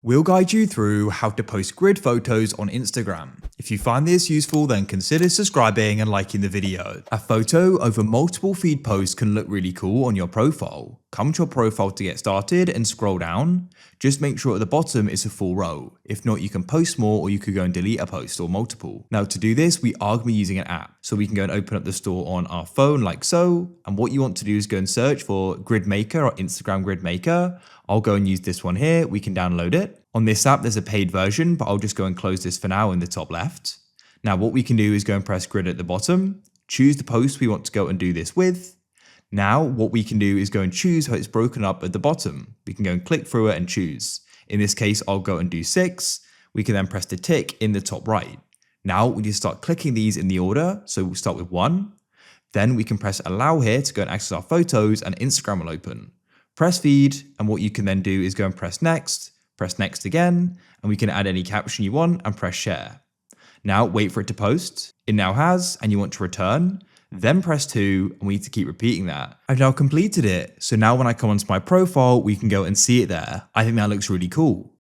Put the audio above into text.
We'll guide you through how to post grid photos on Instagram. If you find this useful, then consider subscribing and liking the video. A photo over multiple feed posts can look really cool on your profile. Come to your profile to get started and scroll down. Just make sure at the bottom is a full row. If not, you can post more or you could go and delete a post or multiple. Now to do this, we are going to be using an app. So we can go and open up the store on our phone like so. And what you want to do is go and search for Grid Maker or Instagram Grid Maker. I'll go and use this one here. We can download it. On this app, there's a paid version, but I'll just go and close this for now in the top left. Now what we can do is go and press grid at the bottom, choose the post we want to go and do this with. Now what we can do is go and choose how it's broken up at the bottom. We can go and click through it and choose. In this case, I'll go and do 6. We can then press the tick in the top right. Now we just start clicking these in the order. So we'll start with 1. Then we can press allow here to go and access our photos and Instagram will open. Press feed, and what you can then do is go and press next again, and we can add any caption you want and press share. Now wait for it to post. It now has, and you want to return, then press 2, and we need to keep repeating that. I've now completed it, so now when I come onto my profile, we can go and see it there. I think that looks really cool.